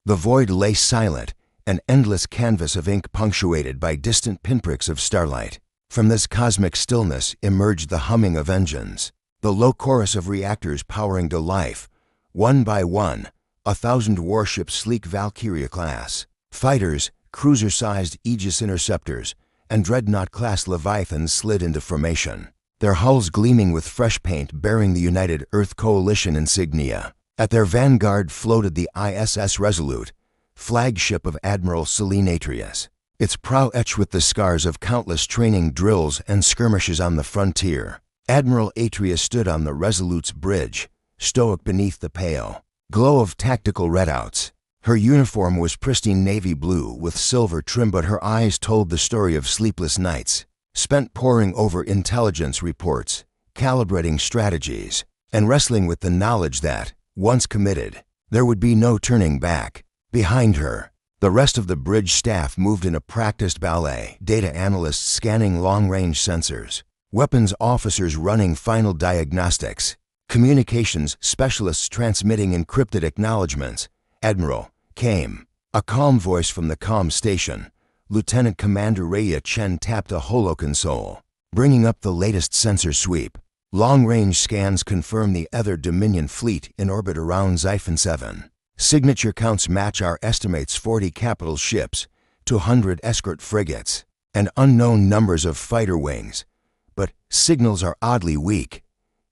The void lay silent, an endless canvas of ink punctuated by distant pinpricks of starlight. From this cosmic stillness emerged the humming of engines, the low chorus of reactors powering to life. One by one, 1,000 warships sleek Valkyria class, fighters, cruiser-sized Aegis interceptors, and dreadnought-class Leviathans slid into formation, their hulls gleaming with fresh paint bearing the United Earth Coalition insignia. At their vanguard floated the ISS Resolute, flagship of Admiral Selene Atreus, its prow etched with the scars of countless training drills and skirmishes on the frontier. Admiral Atreus stood on the Resolute's bridge, stoic beneath the pale glow of tactical redouts. Her uniform was pristine navy blue with silver trim, but her eyes told the story of sleepless nights, spent poring over intelligence reports, calibrating strategies, and wrestling with the knowledge that, once committed, there would be no turning back. Behind her, the rest of the bridge staff moved in a practiced ballet, data analysts scanning long-range sensors, weapons officers running final diagnostics, communications specialists transmitting encrypted acknowledgments. "Admiral," came a calm voice from the comm station. Lieutenant Commander Raya Chen tapped a holoconsole, bringing up the latest sensor sweep. Long-range scans confirm the other Dominion fleet in orbit around SciFi 7. Signature counts match our estimates: 40 capital ships, 200 escort frigates, and unknown numbers of fighter wings. But signals are oddly weak.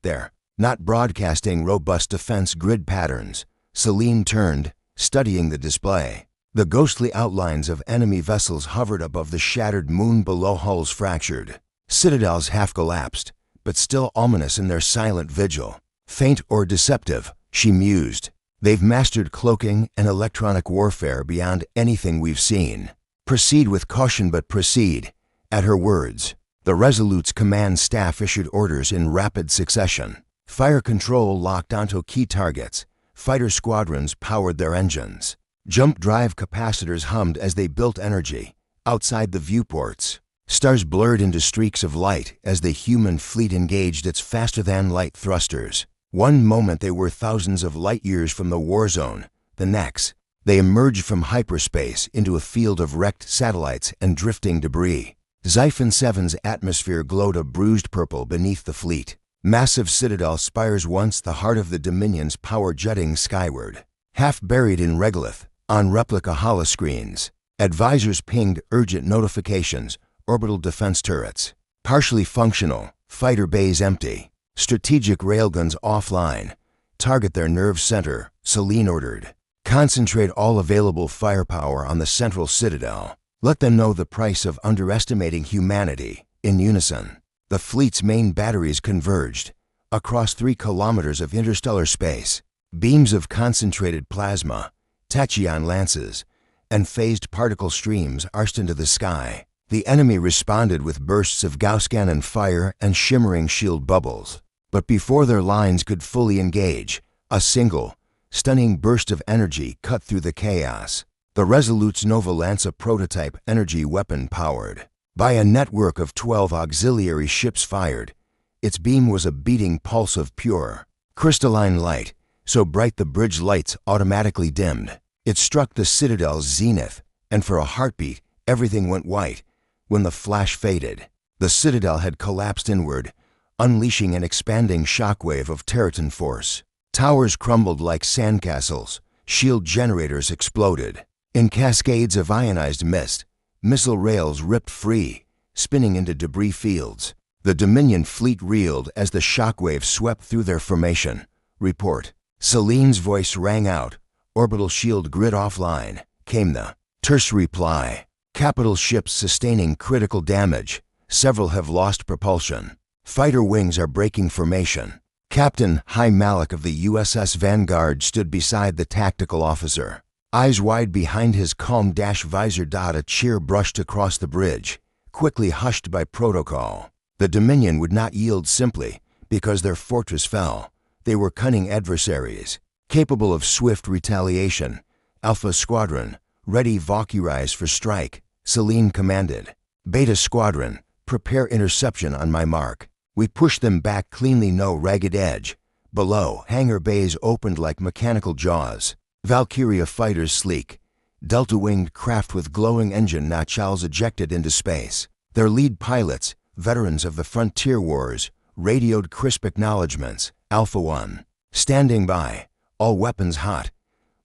They're not broadcasting robust defense grid patterns. Selene turned, studying the display. The ghostly outlines of enemy vessels hovered above the shattered moon below, hulls fractured, citadels half collapsed, but still ominous in their silent vigil. Faint or deceptive, she mused. They've mastered cloaking and electronic warfare beyond anything we've seen. Proceed with caution, but proceed. At her words, the Resolute's command staff issued orders in rapid succession. Fire control locked onto key targets. Fighter squadrons powered their engines. Jump drive capacitors hummed as they built energy. Outside the viewports, stars blurred into streaks of light as the human fleet engaged its faster-than-light thrusters. One moment they were thousands of light-years from the Warzone. The next, they emerged from hyperspace into a field of wrecked satellites and drifting debris. SciFi 7's atmosphere glowed a bruised purple beneath the fleet. Massive citadel spires, once the heart of the Dominion's power, jutting skyward. Half buried in regolith, on replica holoscreens, advisors pinged urgent notifications. Orbital defense turrets partially functional, fighter bays empty, strategic railguns offline. Target their nerve center, Selene ordered. Concentrate all available firepower on the central citadel. Let them know the price of underestimating humanity. In unison, the fleet's main batteries converged across 3 kilometers of interstellar space. Beams of concentrated plasma, tachyon lances, and phased particle streams arced into the sky. The enemy responded with bursts of Gauss-Cannon fire and shimmering shield bubbles. But before their lines could fully engage, a single, stunning burst of energy cut through the chaos. The Resolute's Nova Lanza prototype energy weapon, powered by a network of 12 auxiliary ships, fired. Its beam was a beating pulse of pure, crystalline light, so bright the bridge lights automatically dimmed. It struck the citadel's zenith, and for a heartbeat, everything went white. When the flash faded, the citadel had collapsed inward, unleashing an expanding shockwave of Territon force. Towers crumbled like sandcastles, shield generators exploded. In cascades of ionized mist, missile rails ripped free, spinning into debris fields. The Dominion fleet reeled as the shockwave swept through their formation. "Report." Selene's voice rang out. "Orbital shield grid offline," came the terse reply. "Capital ships sustaining critical damage. Several have lost propulsion. Fighter wings are breaking formation." Captain Hai Malik of the USS Vanguard stood beside the tactical officer, eyes wide behind his calm visor. A cheer brushed across the bridge, quickly hushed by protocol. The Dominion would not yield simply because their fortress fell. They were cunning adversaries, capable of swift retaliation. "Alpha Squadron, ready Valkyries for strike," Selene commanded. "Beta Squadron, prepare interception on my mark." We pushed them back cleanly, no ragged edge. Below, hangar bays opened like mechanical jaws. Valkyria fighters sleek, delta-winged craft with glowing engine nacelles ejected into space. Their lead pilots, veterans of the frontier wars, radioed crisp acknowledgments. Alpha 1. Standing by, all weapons hot.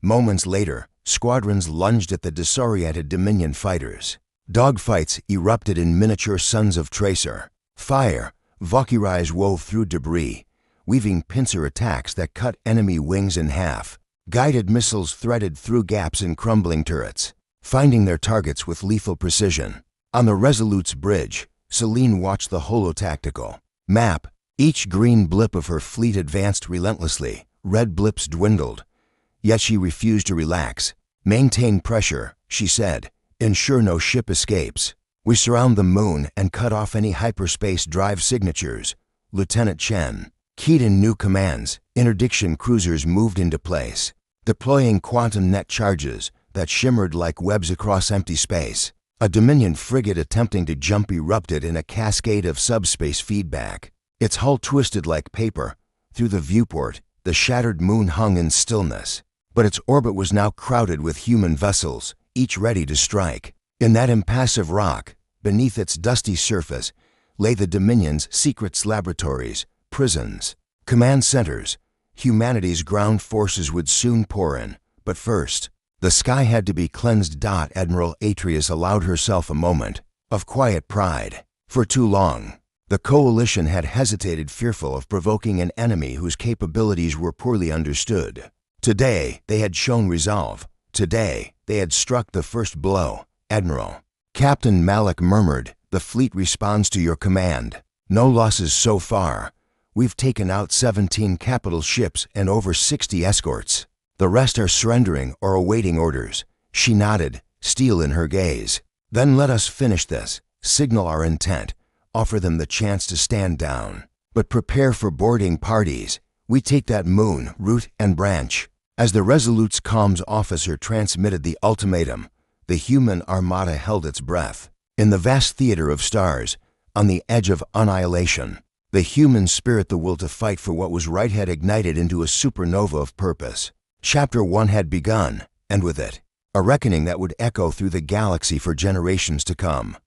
Moments later, squadrons lunged at the disoriented Dominion fighters. Dogfights erupted in miniature Sons of Tracer. Fire, Valkyries wove through debris, weaving pincer attacks that cut enemy wings in half. Guided missiles threaded through gaps in crumbling turrets, finding their targets with lethal precision. On the Resolute's bridge, Celine watched the holotactical map. Each green blip of her fleet advanced relentlessly. Red blips dwindled. Yet she refused to relax. "Maintain pressure," she said. "Ensure no ship escapes. We surround the moon and cut off any hyperspace drive signatures." Lieutenant Chen keyed in new commands. Interdiction cruisers moved into place, deploying quantum net charges that shimmered like webs across empty space. A Dominion frigate attempting to jump erupted in a cascade of subspace feedback. Its hull twisted like paper. Through the viewport, the shattered moon hung in stillness. But its orbit was now crowded with human vessels, each ready to strike. In that impassive rock, beneath its dusty surface, lay the Dominion's secrets laboratories, prisons, command centers. Humanity's ground forces would soon pour in, but first, the sky had to be cleansed. Admiral Atreus allowed herself a moment of quiet pride. For too long, the coalition had hesitated, fearful of provoking an enemy whose capabilities were poorly understood. Today, they had shown resolve. Today, they had struck the first blow. "Admiral," Captain Malik murmured, "the fleet responds to your command. No losses so far. We've taken out 17 capital ships and over 60 escorts. The rest are surrendering or awaiting orders." She nodded, steel in her gaze. "Then let us finish this. Signal our intent. Offer them the chance to stand down. But prepare for boarding parties. We take that moon, root and branch." As the Resolute's comms officer transmitted the ultimatum, the human armada held its breath. In the vast theater of stars, on the edge of annihilation, the human spirit, the will to fight for what was right, had ignited into a supernova of purpose. Chapter 1 had begun, and with it, a reckoning that would echo through the galaxy for generations to come.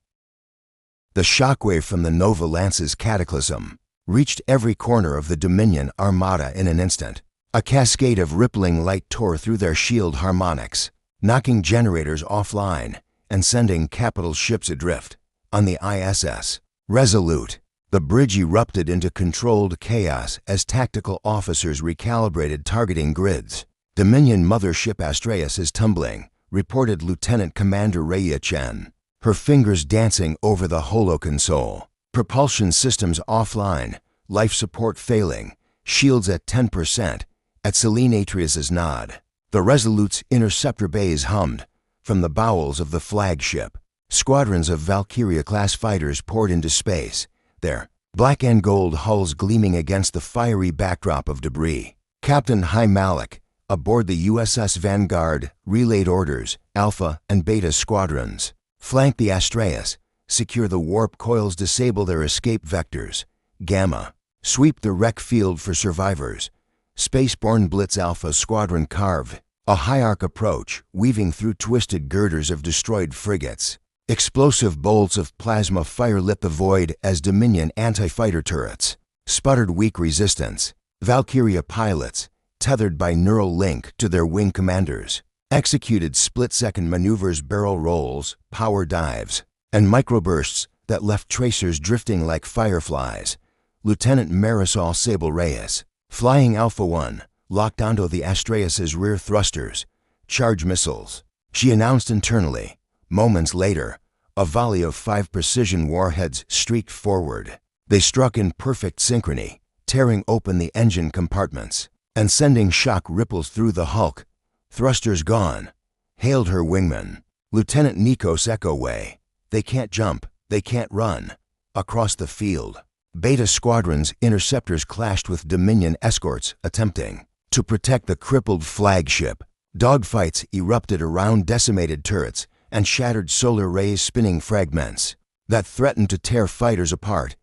The shockwave from the Nova Lance's cataclysm reached every corner of the Dominion armada in an instant. A cascade of rippling light tore through their shield harmonics, knocking generators offline and sending capital ships adrift. On the ISS Resolute, the bridge erupted into controlled chaos as tactical officers recalibrated targeting grids. "Dominion mothership Astraeus is tumbling," reported Lieutenant Commander Rhea Chen, her fingers dancing over the holoconsole. "Propulsion systems offline, life support failing, shields at 10%. At Celine Atreus's nod, the Resolute's interceptor bays hummed. From the bowels of the flagship, squadrons of Valkyria-class fighters poured into space, their black and gold hulls gleaming against the fiery backdrop of debris. Captain Hai Malik, aboard the USS Vanguard, relayed orders. Alpha and Beta squadrons flank the Astraeus, secure the warp coils, disable their escape vectors. Gamma, sweep the wreck field for survivors. Spaceborne Blitz Alpha Squadron carved a high-arc approach, weaving through twisted girders of destroyed frigates. Explosive bolts of plasma fire lit the void as Dominion anti-fighter turrets sputtered weak resistance. Valkyria pilots, tethered by neural link to their wing commanders, executed split-second maneuvers, barrel rolls, power dives, and microbursts that left tracers drifting like fireflies. Lieutenant Marisol Sable Reyes, flying Alpha 1, locked onto the Astraeus's rear thrusters. "Charge missiles," she announced internally. Moments later, a volley of 5 precision warheads streaked forward. They struck in perfect synchrony, tearing open the engine compartments and sending shock ripples through the hulk. "Thrusters gone," hailed her wingman, Lieutenant Nikos Echo-Way. "They can't jump, they can't run." Across the field, Beta Squadron's interceptors clashed with Dominion escorts attempting to protect the crippled flagship. Dogfights erupted around decimated turrets and shattered solar rays, spinning fragments that threatened to tear fighters apart.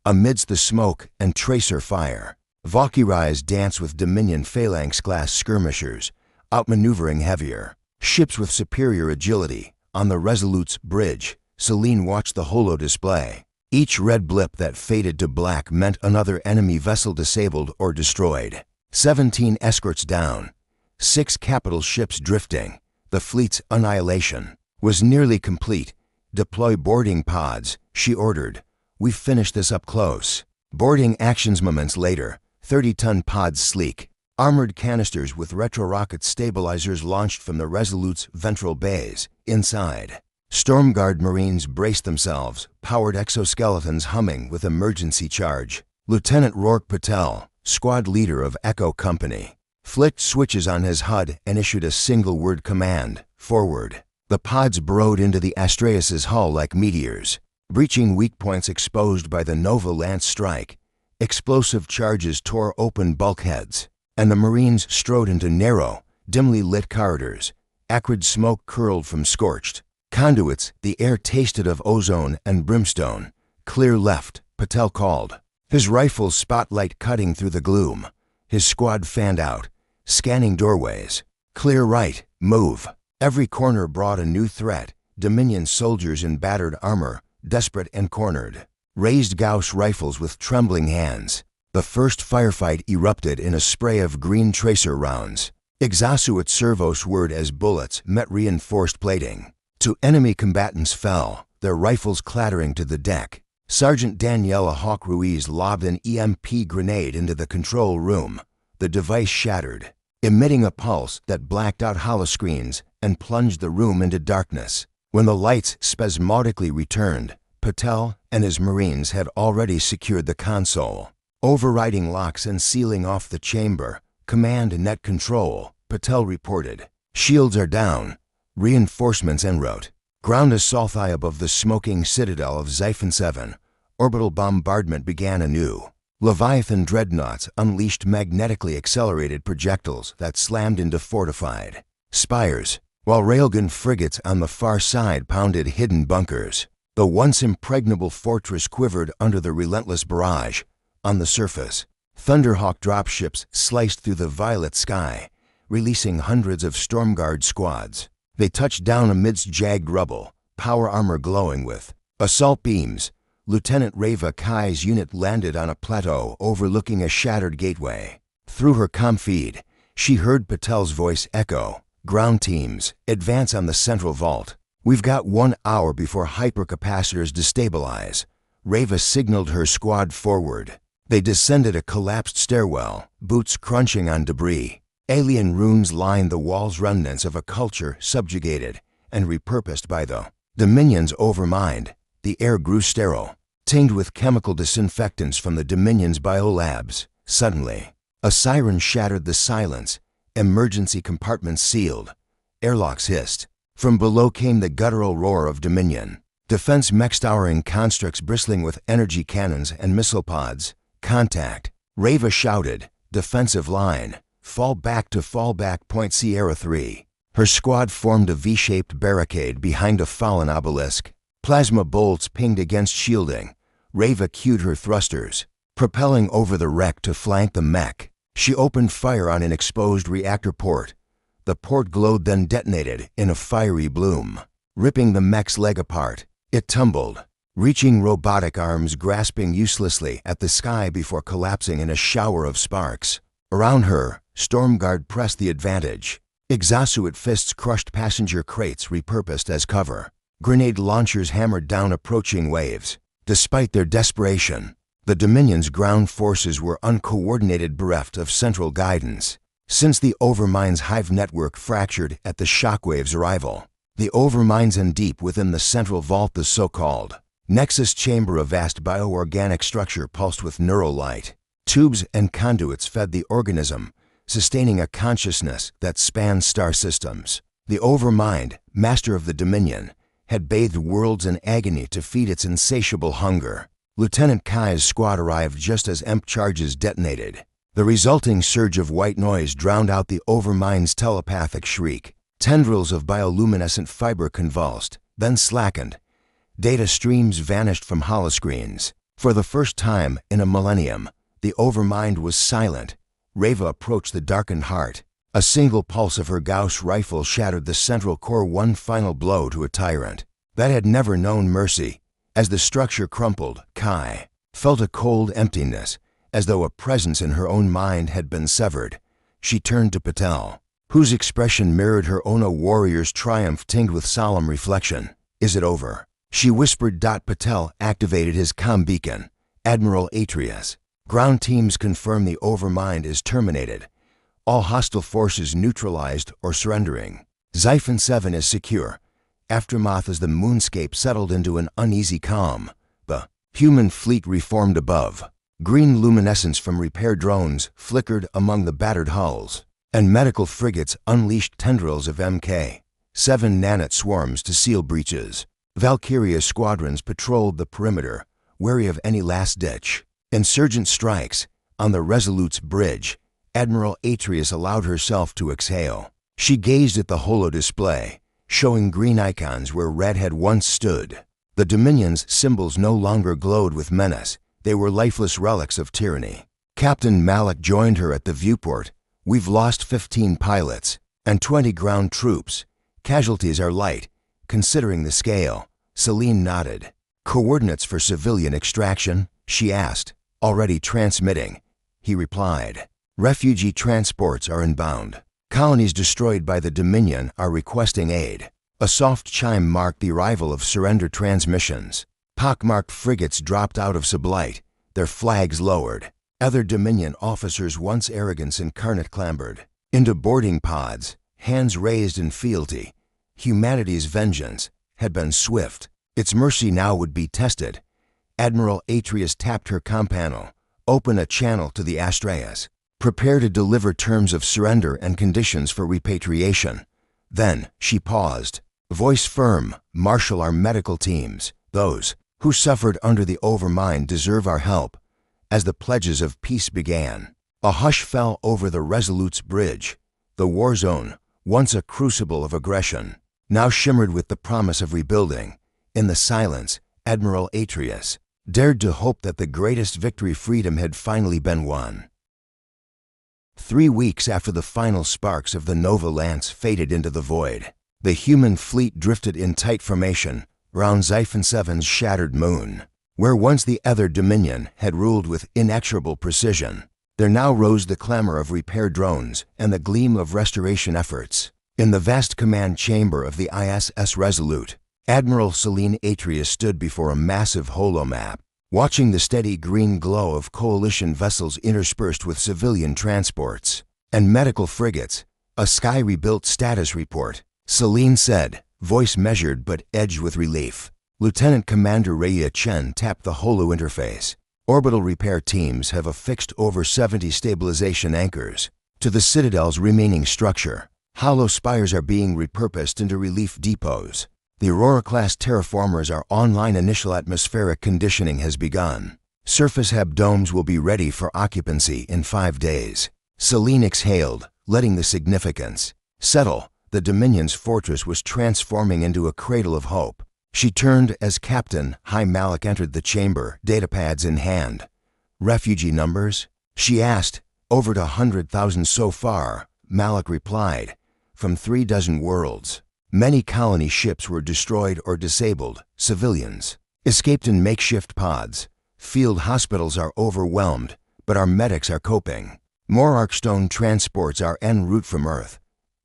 Amidst the smoke and tracer fire, Valkyries danced with Dominion Phalanx-class skirmishers, outmaneuvering heavier ships with superior agility. On the Resolute's bridge, Celine watched the holo display. Each red blip that faded to black meant another enemy vessel disabled or destroyed. 17 escorts down, 6 capital ships drifting. The fleet's annihilation was nearly complete. "Deploy boarding pods," she ordered. "We've finished this up close." Boarding actions moments later, 30-ton pods sleek, armored canisters with retro-rocket stabilizers launched from the Resolute's ventral bays. Inside, Stormguard Marines braced themselves, powered exoskeletons humming with emergency charge. Lieutenant Rourke Patel, squad leader of Echo Company, flicked switches on his HUD and issued a single-word command: forward. The pods burrowed into the Astraeus's hull like meteors, breaching weak points exposed by the Nova Lance strike. Explosive charges tore open bulkheads, and the Marines strode into narrow, dimly lit corridors. Acrid smoke curled from scorched conduits. The air tasted of ozone and brimstone. "Clear left," Patel called, his rifle's spotlight cutting through the gloom. His squad fanned out, scanning doorways. "Clear right, move." Every corner brought a new threat. Dominion soldiers in battered armor, desperate and cornered, raised Gauss rifles with trembling hands. The first firefight erupted in a spray of green tracer rounds. Exosuit servos whirred as bullets met reinforced plating. 2 enemy combatants fell, their rifles clattering to the deck. Sergeant Daniela Hawk Ruiz lobbed an EMP grenade into the control room. The device shattered, emitting a pulse that blacked out holoscreens and plunged the room into darkness. When the lights spasmodically returned, Patel and his Marines had already secured the console, overriding locks and sealing off the chamber. "Command net control," Patel reported. "Shields are down. Reinforcements en route. Ground assault high above the smoking citadel of Xiphon 7. Orbital bombardment began anew. Leviathan dreadnoughts unleashed magnetically accelerated projectiles that slammed into fortified spires, while railgun frigates on the far side pounded hidden bunkers. The once impregnable fortress quivered under the relentless barrage. On the surface, Thunderhawk dropships sliced through the violet sky, releasing hundreds of Stormguard squads. They touched down amidst jagged rubble, power armor glowing with assault beams. Lieutenant Reva Kai's unit landed on a plateau overlooking a shattered gateway. Through her comm feed, she heard Patel's voice echo. "Ground teams, advance on the central vault. We've got 1 hour before hypercapacitors destabilize." Reva signaled her squad forward. They descended a collapsed stairwell, boots crunching on debris. Alien runes lined the walls, remnants of a culture subjugated and repurposed by the Dominion's overmind. The air grew sterile, tinged with chemical disinfectants from the Dominion's biolabs. Suddenly, a siren shattered the silence. Emergency compartments sealed. Airlocks hissed. From below came the guttural roar of Dominion. Defense mechs towering constructs bristling with energy cannons and missile pods. "Contact," Reva shouted. "Defensive line. Fall back to fallback point Sierra 3. Her squad formed a V-shaped barricade behind a fallen obelisk. Plasma bolts pinged against shielding. Reva cued her thrusters, propelling over the wreck to flank the mech. She opened fire on an exposed reactor port. The port glowed, then detonated in a fiery bloom, ripping the mech's leg apart. It tumbled, reaching robotic arms grasping uselessly at the sky before collapsing in a shower of sparks. Around her, Stormguard pressed the advantage. Exosuit fists crushed passenger crates repurposed as cover. Grenade launchers hammered down approaching waves. Despite their desperation, the Dominion's ground forces were uncoordinated, bereft of central guidance. Since the Overmind's hive network fractured at the Shockwave's arrival, the Overminds and deep within the central vault, the so-called Nexus chamber, a vast bioorganic structure pulsed with neural light. Tubes and conduits fed the organism, sustaining a consciousness that spanned star systems. The Overmind, master of the Dominion, had bathed worlds in agony to feed its insatiable hunger. Lieutenant Kai's squad arrived just as EMP charges detonated. The resulting surge of white noise drowned out the Overmind's telepathic shriek. Tendrils of bioluminescent fiber convulsed, then slackened. Data streams vanished from holoscreens. For the first time in a millennium, the Overmind was silent. Reva approached the darkened heart. A single pulse of her Gauss rifle shattered the central core, one final blow to a tyrant that had never known mercy. As the structure crumpled, Kai felt a cold emptiness, as though a presence in her own mind had been severed. She turned to Patel, whose expression mirrored her own, a warrior's triumph tinged with solemn reflection. "Is it over?" she whispered. Patel activated his comm beacon. "Admiral Atreus, ground teams confirm the overmind is terminated. All hostile forces neutralized or surrendering. Xiphon 7 is secure." Aftermath. As the moonscape settled into an uneasy calm, the human fleet reformed above. Green luminescence from repair drones flickered among the battered hulls, and medical frigates unleashed tendrils of Mk-7 nanite swarms to seal breaches. Valkyria squadrons patrolled the perimeter, wary of any last-ditch insurgent strikes. On the Resolute's bridge, Admiral Atreus allowed herself to exhale. She gazed at the holo display, showing green icons where red had once stood. The Dominion's symbols no longer glowed with menace. They were lifeless relics of tyranny. Captain Malik joined her at the viewport. "We've lost 15 pilots and 20 ground troops. Casualties are light, considering the scale." Celine nodded. "Coordinates for civilian extraction?" she asked. "Already transmitting," he replied. "Refugee transports are inbound. Colonies destroyed by the Dominion are requesting aid." A soft chime marked the arrival of surrender transmissions. Pockmarked frigates dropped out of sublight, their flags lowered. Other Dominion officers, once arrogant incarnate, clambered into boarding pods, hands raised in fealty. Humanity's vengeance had been swift. Its mercy now would be tested. Admiral Atreus tapped her comm panel. "Open a channel to the Astraeus. Prepare to deliver terms of surrender and conditions for repatriation." Then she paused, voice firm. "Marshal our medical teams. Those who suffered under the overmind deserve our help." As the pledges of peace began, a hush fell over the Resolute's bridge. The war zone, once a crucible of aggression, now shimmered with the promise of rebuilding. In the silence, Admiral Atreus dared to hope that the greatest victory, freedom, had finally been won. 3 weeks after the final sparks of the Nova Lance faded into the void, the human fleet drifted in tight formation round Xiphon 7's shattered moon. Where once the other Dominion had ruled with inexorable precision, there now rose the clamor of repair drones and the gleam of restoration efforts. In the vast command chamber of the ISS Resolute, Admiral Celine Atreus stood before a massive holomap, watching the steady green glow of coalition vessels interspersed with civilian transports and medical frigates. "A Sky rebuilt status report," Celine said, voice measured but edged with relief. Lieutenant Commander Rhea Chen tapped the holo interface. "Orbital repair teams have affixed over 70 stabilization anchors to the Citadel's remaining structure. Hollow spires are being repurposed into relief depots. The Aurora-class terraformers are online. Initial atmospheric conditioning has begun. Surface hab domes will be ready for occupancy in 5 days." Celine exhaled, letting the significance settle. The Dominion's fortress was transforming into a cradle of hope. She turned as Captain High Malik entered the chamber, datapads in hand. "Refugee numbers?" she asked. "Over 100,000 so far," Malik replied, "from 36 worlds. Many colony ships were destroyed or disabled. Civilians escaped in makeshift pods. Field hospitals are overwhelmed, but our medics are coping. More Arkstone transports are en route from Earth."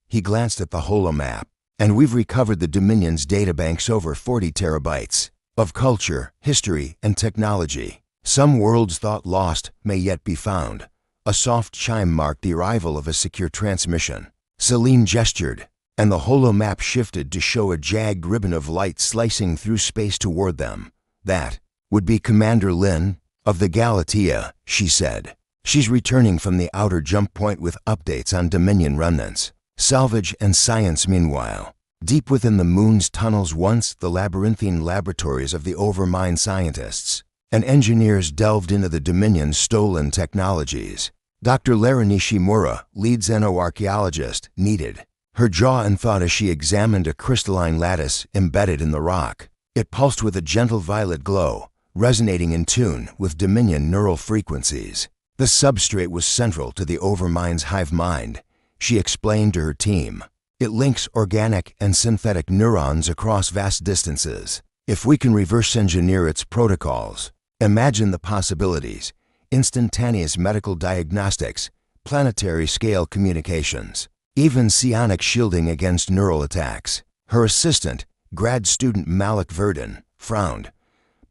He glanced at the holomap. "And we've recovered the Dominion's databanks, over 40 terabytes of culture, history, and technology. Some worlds thought lost may yet be found." A soft chime marked the arrival of a secure transmission. Celine gestured, and the holomap shifted to show a jagged ribbon of light slicing through space toward them. "That would be Commander Lin of the Galatea," she said. "She's returning from the outer jump point with updates on Dominion remnants, salvage, and science." Meanwhile, deep within the moon's tunnels, once the labyrinthine laboratories of the overmind scientists and engineers, delved into the Dominion's stolen technologies. Dr. Lara Nishimura, lead xenoarchaeologist, needed her jaw and thought as she examined a crystalline lattice embedded in the rock. It pulsed with a gentle violet glow, resonating in tune with Dominion neural frequencies. The substrate was central to the overmind's hive mind. she explained to her team. It links organic and synthetic neurons across vast distances. If we can reverse engineer its protocols, imagine the possibilities: instantaneous medical diagnostics, planetary-scale communications, even psionic shielding against neural attacks. Her assistant, grad student Malik Verdun, frowned.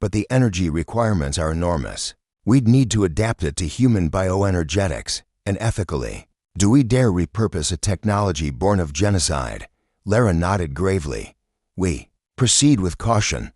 But the energy requirements are enormous. We'd need to adapt it to human bioenergetics, and ethically. Do we dare repurpose a technology born of genocide? Lara nodded gravely. We proceed with caution,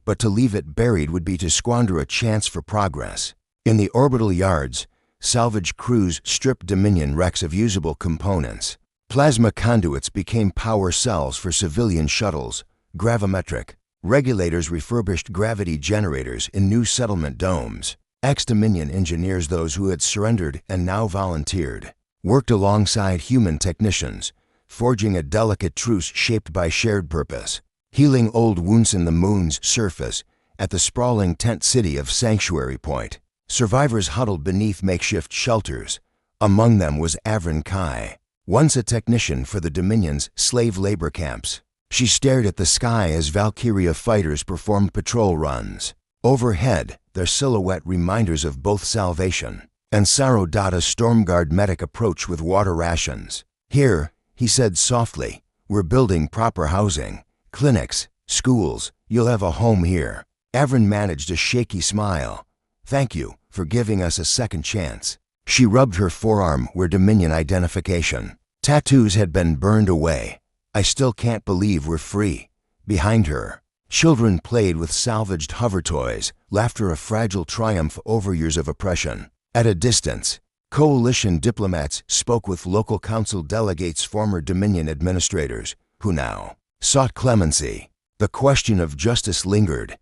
but to leave it buried would be to squander a chance for progress. In the orbital yards, salvage crews stripped Dominion wrecks of usable components. Plasma conduits became power cells for civilian shuttles. Gravimetric regulators refurbished gravity generators in new settlement domes. Ex-Dominion engineers, those who had surrendered and now volunteered, worked alongside human technicians, forging a delicate truce shaped by shared purpose, healing old wounds in the moon's surface at the sprawling tent city of Sanctuary Point. Survivors huddled beneath makeshift shelters. Among them was Avrin Kai, once a technician for the Dominion's slave labor camps. She stared at the sky as Valkyria fighters performed patrol runs. Overhead, their silhouette reminders of both salvation and sorrow. A Stormguard medic approached with water rations. Here, he said softly, we're building proper housing, clinics, schools. You'll have a home here. Avrin managed a shaky smile. Thank you for giving us a second chance. She rubbed her forearm where Dominion identification tattoos had been burned away. I still can't believe we're free. Behind her, children played with salvaged hover toys, laughter a fragile triumph over years of oppression. At a distance, coalition diplomats spoke with local council delegates, former Dominion administrators, who now sought clemency. The question of justice lingered: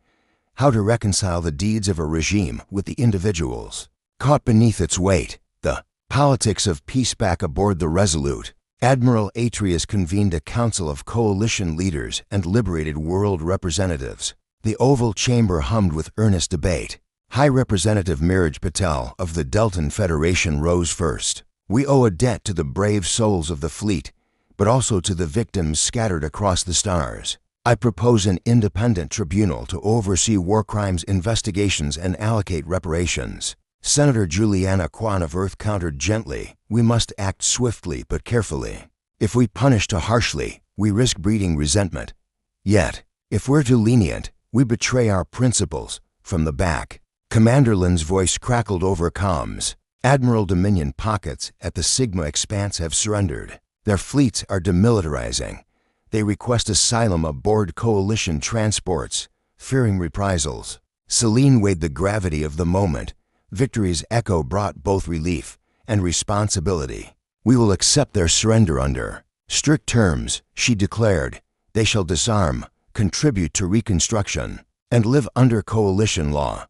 how to reconcile the deeds of a regime with the individuals caught beneath its weight. The politics of peace. Back aboard the Resolute, Admiral Atreus convened a council of coalition leaders and liberated world representatives. The Oval Chamber hummed with earnest debate. High Representative Miraj Patel of the Deltan Federation rose first. We owe a debt to the brave souls of the fleet, but also to the victims scattered across the stars. I propose an independent tribunal to oversee war crimes investigations and allocate reparations. Senator Juliana Kwan of Earth countered gently, we must act swiftly but carefully. If we punish too harshly, we risk breeding resentment. Yet, if we're too lenient, we betray our principles. From the back, Commander Lin's voice crackled over comms. Admiral Dominion pockets at the Sigma Expanse have surrendered. Their fleets are demilitarizing. They request asylum aboard coalition transports, fearing reprisals. Celine weighed the gravity of the moment. Victory's echo brought both relief and responsibility. We will accept their surrender under strict terms, she declared. They shall disarm, contribute to reconstruction, and live under coalition law.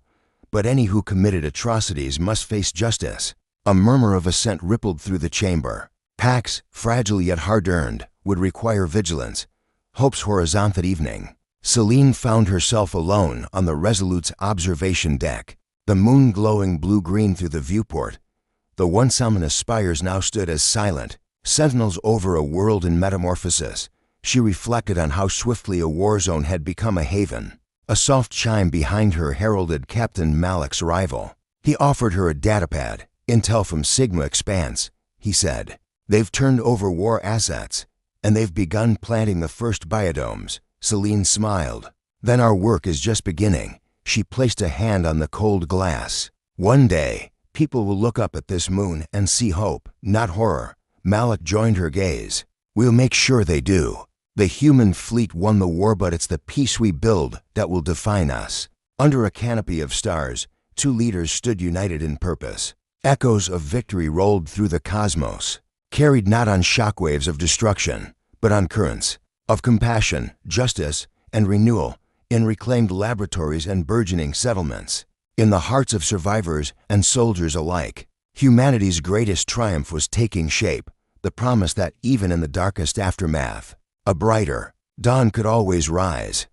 But any who committed atrocities must face justice. A murmur of assent rippled through the chamber. Pax, fragile yet hard-earned, would require vigilance. Hope's horizon that evening. Celine found herself alone on the Resolute's observation deck, the moon glowing blue-green through the viewport. The once ominous spires now stood as silent sentinels over a world in metamorphosis. She reflected on how swiftly a war zone had become a haven. A soft chime behind her heralded Captain Malik's arrival. He offered her a datapad. Intel from Sigma Expanse, he said. They've turned over war assets, and they've begun planting the first biodomes. Celine smiled. Then our work is just beginning. She placed a hand on the cold glass. One day, people will look up at this moon and see hope, not horror. Malik joined her gaze. We'll make sure they do. The human fleet won the war, but it's the peace we build that will define us. Under a canopy of stars, two leaders stood united in purpose. Echoes of victory rolled through the cosmos, carried not on shockwaves of destruction, but on currents of compassion, justice, and renewal in reclaimed laboratories and burgeoning settlements. In the hearts of survivors and soldiers alike, humanity's greatest triumph was taking shape, the promise that even in the darkest aftermath, a brighter dawn could always rise.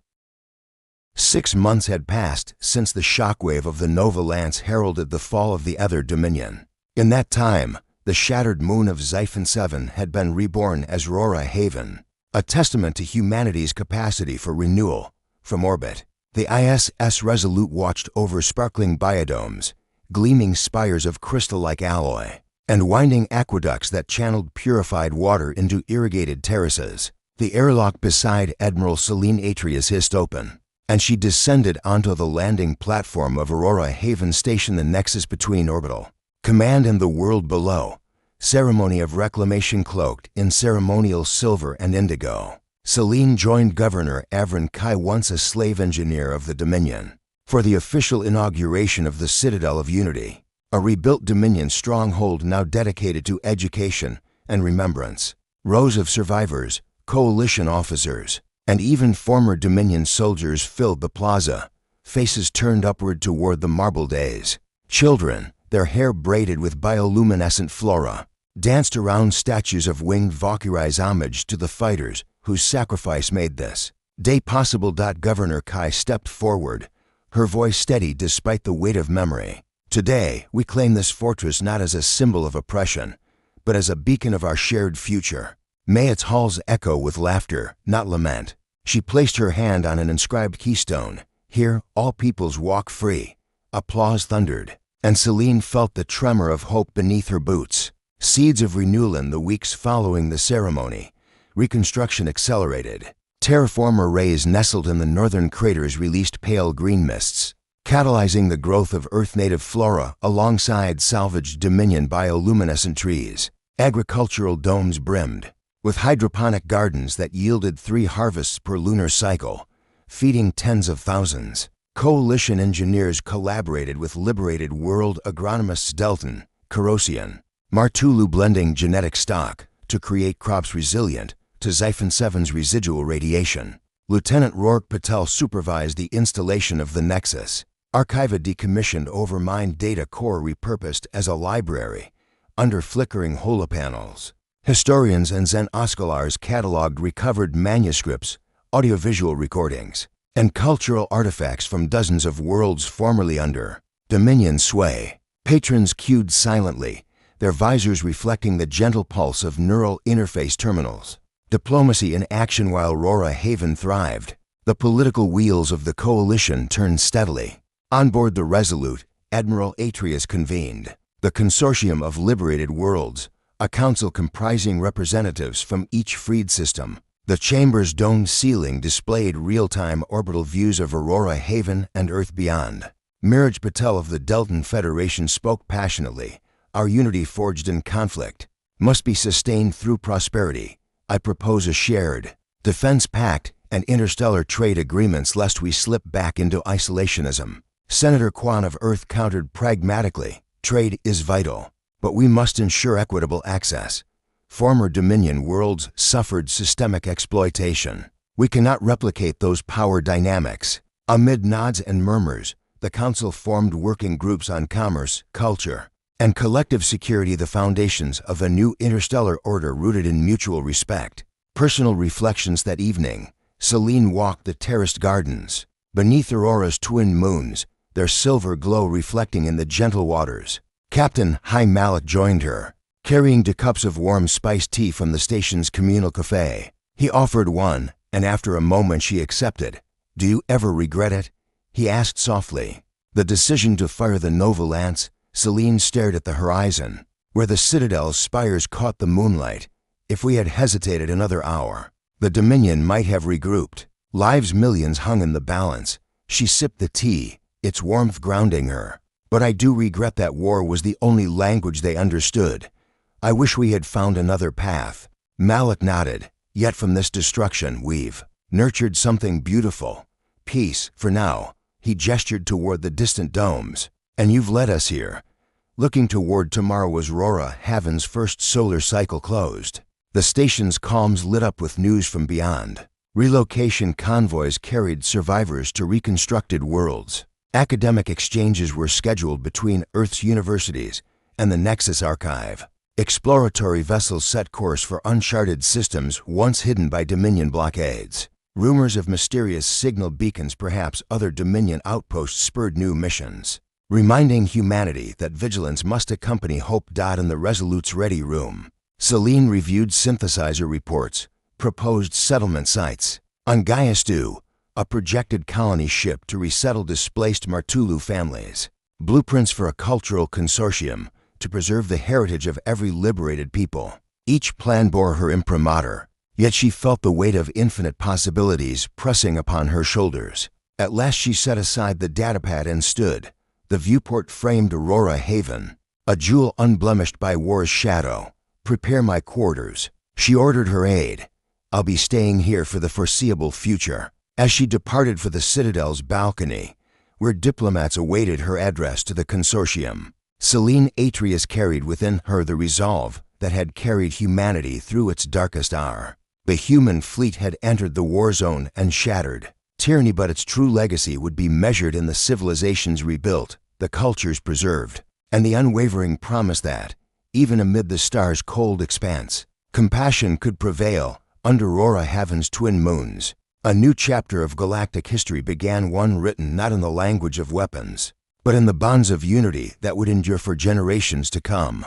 6 months had passed since the shockwave of the Nova Lance heralded the fall of the Other Dominion. In that time, The shattered moon of Xiphon 7 had been reborn as Rora Haven, a testament to humanity's capacity for renewal. From orbit, the ISS Resolute watched over sparkling biodomes, gleaming spires of crystal-like alloy, and winding aqueducts that channeled purified water into irrigated terraces. The airlock beside Admiral Celine Atreus hissed open, and she descended onto the landing platform of Aurora Haven Station, the nexus between orbital command and the world below. Ceremony of reclamation cloaked in ceremonial silver and indigo. Celine joined Governor Avron Kai, once a slave engineer of the Dominion, for the official inauguration of the Citadel of Unity, a rebuilt Dominion stronghold now dedicated to education and remembrance. Rows of survivors, coalition officers, and even former Dominion soldiers filled the plaza, faces turned upward toward the marble days. Children, their hair braided with bioluminescent flora, danced around statues of winged Valkyries, homage to the fighters whose sacrifice made this day possible. Governor Kai stepped forward, her voice steady despite the weight of memory. Today, we claim this fortress not as a symbol of oppression, but as a beacon of our shared future. May its halls echo with laughter, not lament. She placed her hand on an inscribed keystone. Here, all peoples walk free. Applause thundered, and Celine felt the tremor of hope beneath her boots. Seeds of renewal. In the weeks following the ceremony, reconstruction accelerated. Terraform arrays nestled in the northern craters released pale green mists, catalyzing the growth of Earth-native flora alongside salvaged Dominion bioluminescent trees. Agricultural domes brimmed with hydroponic gardens that yielded 3 harvests per lunar cycle, feeding tens of thousands. Coalition engineers collaborated with liberated world agronomists Delton, Corosian, Martulu, blending genetic stock to create crops resilient to Xiphon 7's residual radiation. Lieutenant Rourke Patel supervised the installation of the Nexus. Archiva decommissioned overmined data core repurposed as a library under flickering holopanels. Historians and Zen Osculars cataloged recovered manuscripts, audiovisual recordings, and cultural artifacts from dozens of worlds formerly under Dominion sway. Patrons queued silently, their visors reflecting the gentle pulse of neural interface terminals. Diplomacy in action while Rora Haven thrived. The political wheels of the coalition turned steadily. On board the Resolute, Admiral Atreus convened the Consortium of Liberated Worlds, a council comprising representatives from each freed system. The chamber's domed ceiling displayed real-time orbital views of Aurora Haven and Earth beyond. Miraj Patel of the Delton Federation spoke passionately. Our unity forged in conflict must be sustained through prosperity. I propose a shared defense pact and interstellar trade agreements lest we slip back into isolationism. Senator Kwan of Earth countered pragmatically. Trade is vital, but we must ensure equitable access. Former Dominion worlds suffered systemic exploitation. We cannot replicate those power dynamics. Amid nods and murmurs, the Council formed working groups on commerce, culture, and collective security, the foundations of a new interstellar order rooted in mutual respect. Personal reflections. That evening, Celine walked the terraced gardens, beneath Aurora's twin moons, their silver glow reflecting in the gentle waters. Captain Hai Malik joined her, carrying 2 cups of warm spiced tea from the station's communal cafe. He offered one, and after a moment she accepted. Do you ever regret it? He asked softly. The decision to fire the Nova Lance. Celine stared at the horizon, where the Citadel's spires caught the moonlight. If we had hesitated another hour, the Dominion might have regrouped. Lives millions hung in the balance. She sipped the tea, its warmth grounding her. But I do regret that war was the only language they understood. I wish we had found another path. Malik nodded. Yet from this destruction we've nurtured something beautiful. Peace, for now. He gestured toward the distant domes. And you've led us here. Looking toward tomorrow was Rora Haven's first solar cycle closed. The station's comms lit up with news from beyond. Relocation convoys carried survivors to reconstructed worlds. Academic exchanges were scheduled between Earth's universities and the Nexus Archive. Exploratory vessels set course for uncharted systems once hidden by Dominion blockades. Rumors of mysterious signal beacons, perhaps other Dominion outposts, spurred new missions. reminding humanity that vigilance must accompany hope. In the Resolute's ready room, Celine reviewed synthesizer reports, proposed settlement sites. On Gaia-Stu, a projected colony ship to resettle displaced Martulu families. Blueprints for a cultural consortium to preserve the heritage of every liberated people. Each plan bore her imprimatur, yet she felt the weight of infinite possibilities pressing upon her shoulders. At last she set aside the datapad and stood. The viewport framed Aurora Haven, a jewel unblemished by war's shadow. Prepare my quarters, she ordered her aide. I'll be staying here for the foreseeable future. As she departed for the Citadel's balcony, where diplomats awaited her address to the consortium, Celine Atreus carried within her the resolve that had carried humanity through its darkest hour. The human fleet had entered the war zone and shattered tyranny, but its true legacy would be measured in the civilizations rebuilt, the cultures preserved, and the unwavering promise that, even amid the stars' cold expanse, compassion could prevail under Aurora Haven's twin moons. A new chapter of galactic history began, one written not in the language of weapons, but in the bonds of unity that would endure for generations to come.